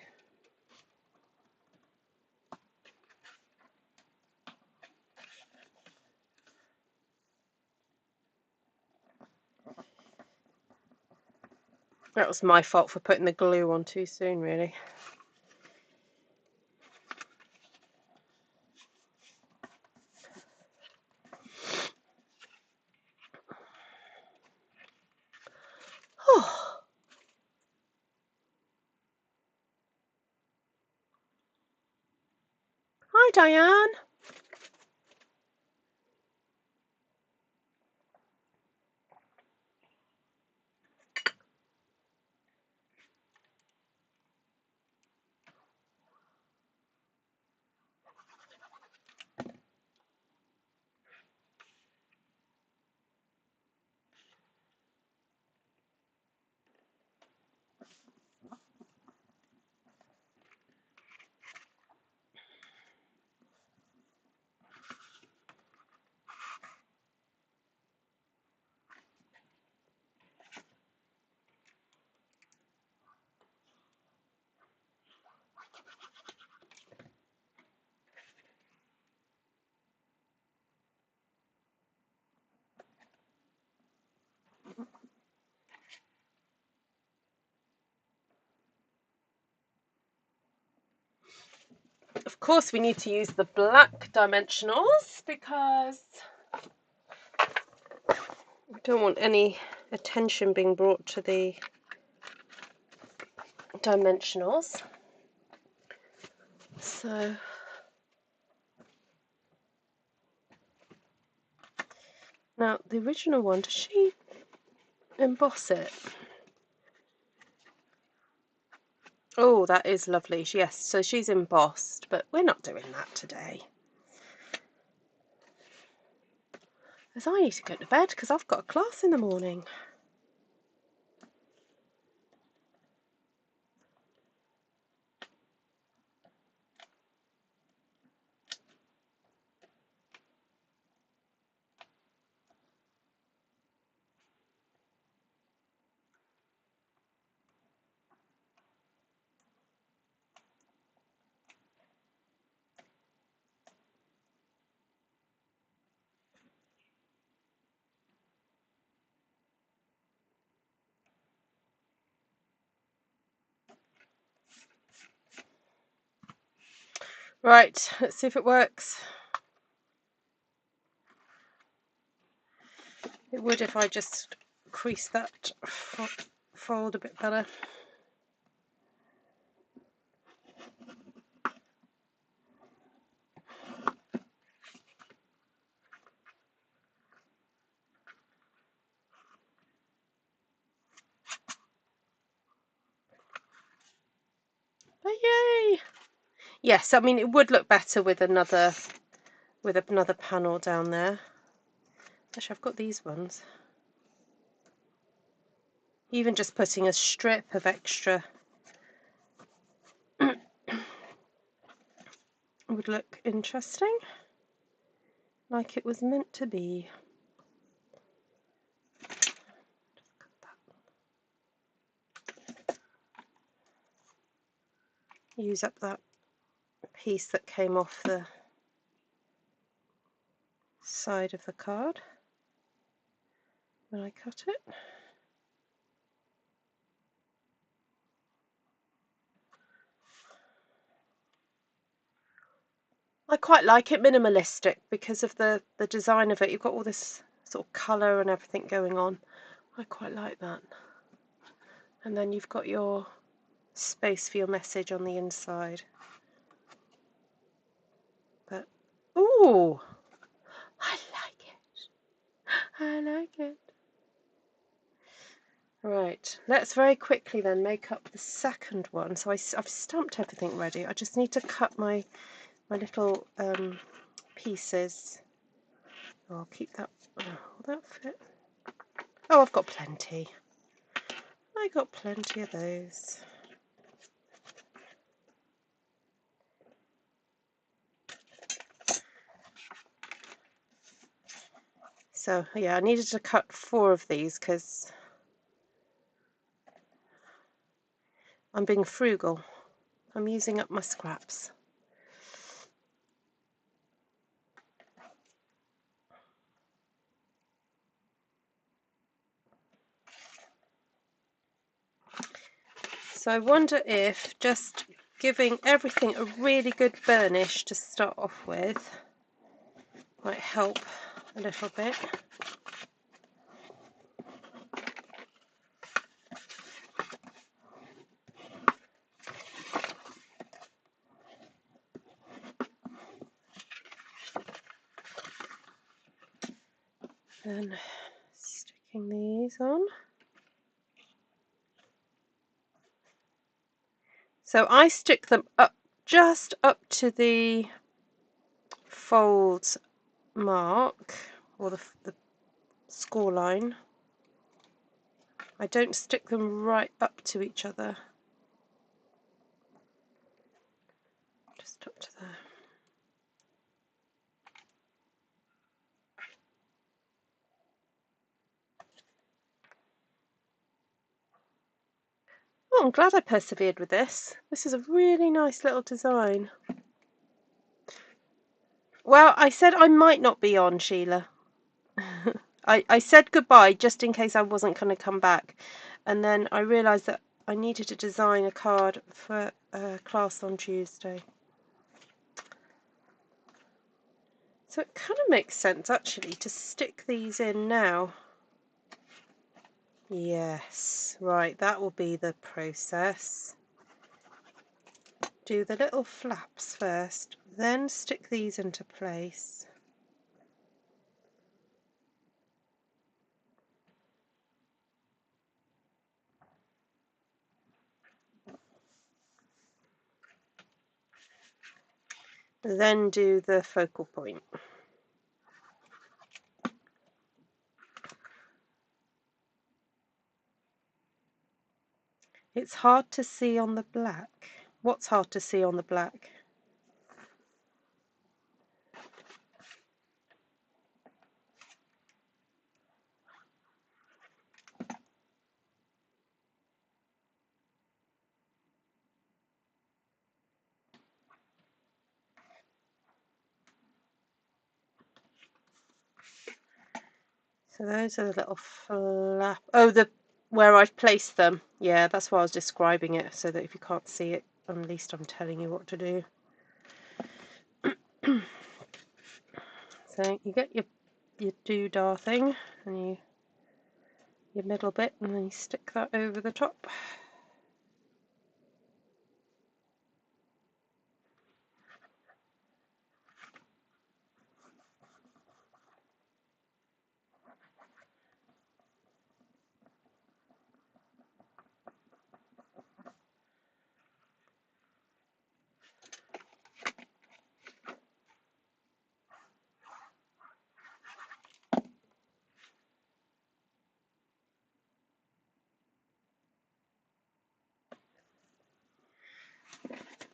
That was my fault for putting the glue on too soon, really. Oh. Hi, Diane. of course we need to use the black dimensionals because we don't want any attention being brought to the dimensionals. So now the original one, does she emboss it? Oh, that is lovely. Yes, so she's embossed, but we're not doing that today. As I need to go to bed because I've got a class in the morning. Right, let's see if it works. It would if I just crease that fold a bit better. Oh, yay! Yes, I mean it would look better with another panel down there. Actually, I've got these ones. Even just putting a strip of extra would look interesting, like it was meant to be. Use up that piece that came off the side of the card when I cut it. I quite like it minimalistic because of the design of it. You've got all this sort of colour and everything going on. I quite like that. And then you've got your space for your message on the inside. But, ooh, I like it. I like it. Right, let's very quickly then make up the second one. So I've stamped everything ready. I just need to cut my little pieces. Oh, I'll keep that. Oh, will that fit? Oh, I've got plenty. I got plenty of those. So yeah, I needed to cut 4 of these because I'm being frugal. I'm using up my scraps. So I wonder if just giving everything a really good burnish to start off with might help a little bit. Then sticking these on. So I stick them up just up to the fold mark or the score line. I don't stick them right up to each other. Just up to there. Oh, I'm glad I persevered with this. This is a really nice little design. Well, I said I might not be on, Sheila. I said goodbye just in case I wasn't going to come back. And then I realised that I needed to design a card for a class on Tuesday. So it kind of makes sense actually to stick these in now. Yes, right, that will be the process. Do the little flaps first, then stick these into place. Then do the focal point. It's hard to see on the black. What's hard to see on the black? So those are the little flap. Oh, where I've placed them. Yeah, that's why I was describing it, so that if you can't see it, at least I'm telling you what to do. So you get your doodah thing and your middle bit, and then you stick that over the top.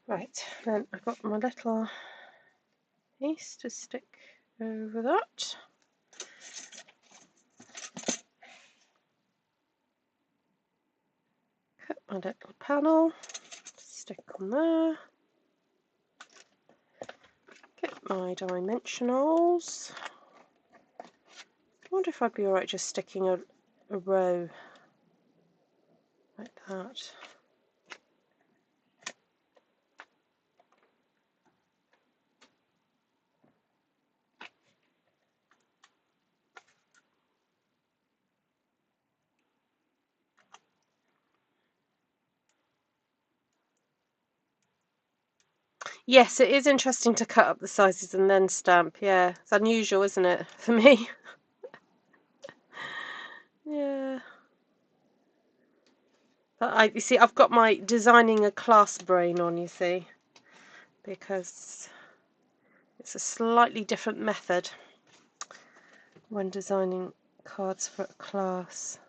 Right, then I've got my little piece to stick over that. Cut my little panel, stick on there. Get my dimensionals. I wonder if I'd be alright just sticking a row like that. Yes, it is interesting to cut up the sizes and then stamp. Yeah, it's unusual, isn't it, for me? Yeah. But you see, I've got my designing a class brain on, you see, because it's a slightly different method when designing cards for a class.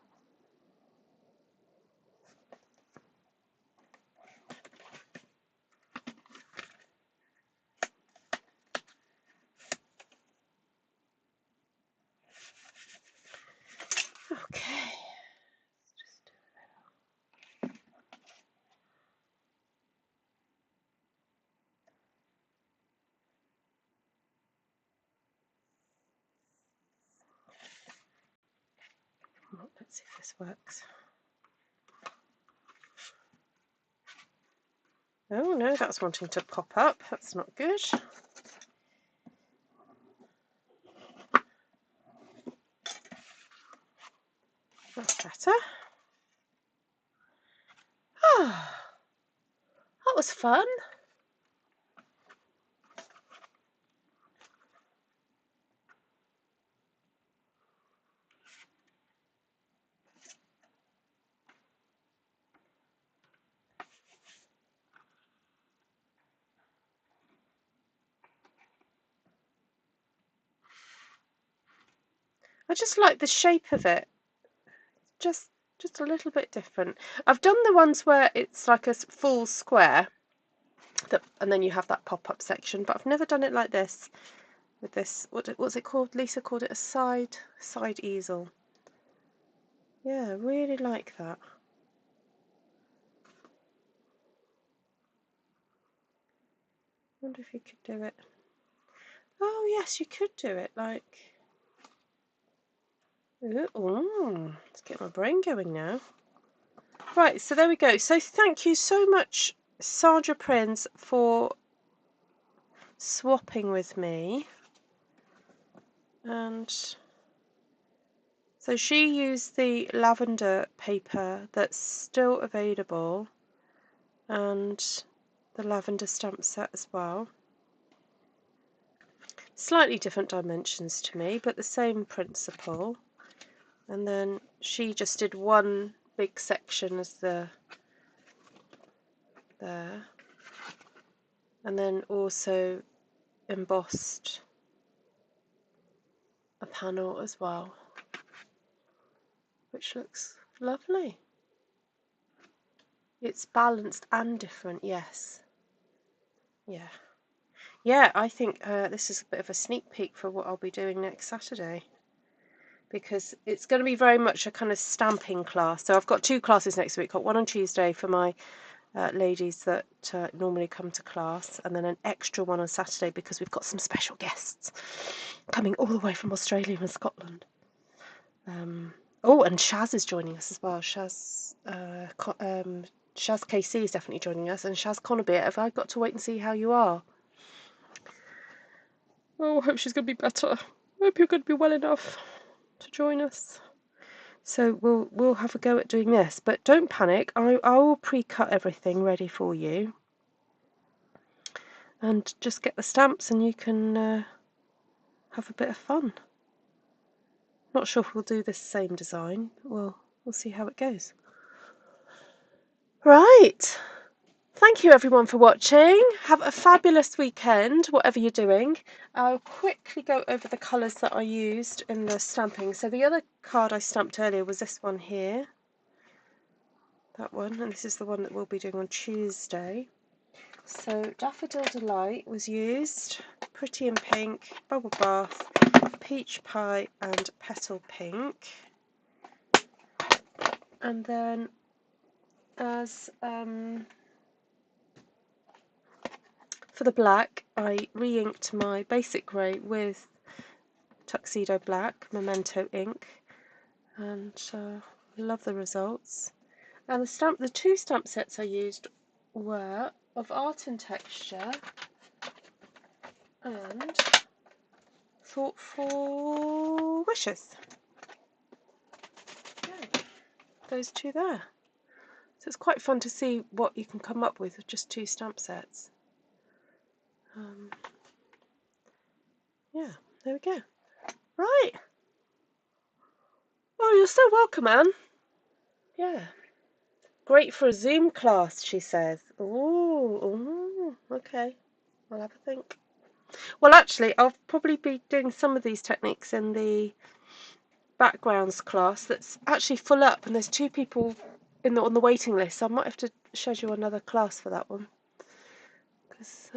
Okay. Let's see if this works. Oh no, that's wanting to pop up. That's not good. That's better. Ah, that was fun. I just like the shape of it. Just a little bit different. I've done the ones where it's like a full square, and then you have that pop-up section, but I've never done it like this, with this, what's it called? Lisa called it a side easel. Yeah, I really like that. Wonder if you could do it. Oh yes, you could do it like. Ooh, let's get my brain going now. Right, so there we go. So thank you so much, Sandra Prinz, for swapping with me. And so she used the lavender paper that's still available and the lavender stamp set as well. Slightly different dimensions to me, but the same principle. And then she just did one big section as there, and then also embossed a panel as well, which looks lovely. It's balanced and different, yes. Yeah, I think this is a bit of a sneak peek for what I'll be doing next Saturday, because it's going to be very much a kind of stamping class. So I've got 2 classes next week. I've got one on Tuesday for my ladies that normally come to class, and then an extra one on Saturday because we've got some special guests coming all the way from Australia and Scotland. Oh, and Shaz is joining us as well. Shaz KC is definitely joining us, and Shaz Connerbit. Have I got to wait and see how you are? Oh, I hope she's going to be better. I hope you're going to be well enough to join us. So we'll have a go at doing this, but don't panic. I will pre-cut everything ready for you, and just get the stamps, and you can have a bit of fun. Not sure if we'll do the same design. We'll see how it goes. Right. Thank you everyone for watching. Have a fabulous weekend, whatever you're doing. I'll quickly go over the colours that I used in the stamping. So the other card I stamped earlier was this one here. That one, and this is the one that we'll be doing on Tuesday. So Daffodil Delight was used, Pretty in Pink, Bubble Bath, Peach Pie and Petal Pink. And then as for the black, I re-inked my basic grey with Tuxedo Black, Memento ink, and love the results. And the 2 stamp sets I used were of Art and Texture and Thoughtful Wishes. Okay. Those 2 there. So it's quite fun to see what you can come up with just 2 stamp sets. Yeah, there we go. Right. Oh, you're so welcome, Anne. Yeah. Great for a Zoom class, she says. Ooh, okay. I'll have a think. Well, actually, I'll probably be doing some of these techniques in the backgrounds class that's actually full up, and there's 2 people on the waiting list, so I might have to schedule another class for that one. Because,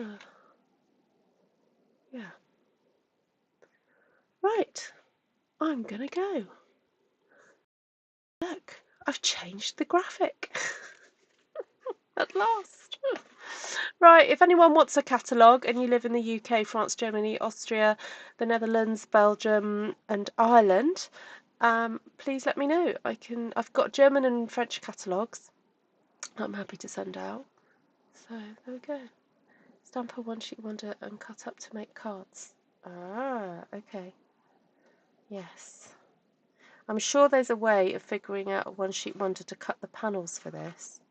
yeah. Right. I'm gonna go. Look, I've changed the graphic. At last. Right, if anyone wants a catalogue and you live in the UK, France, Germany, Austria, the Netherlands, Belgium and Ireland, please let me know. I've got German and French catalogues I'm happy to send out. So there we go. Stamp a one-sheet wonder and cut up to make cards. Ah, okay. Yes. I'm sure there's a way of figuring out a one-sheet wonder to cut the panels for this.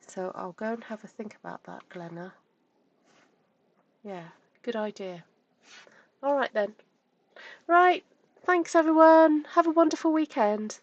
So I'll go and have a think about that, Glenna. Yeah, good idea. All right then. Right, thanks everyone. Have a wonderful weekend.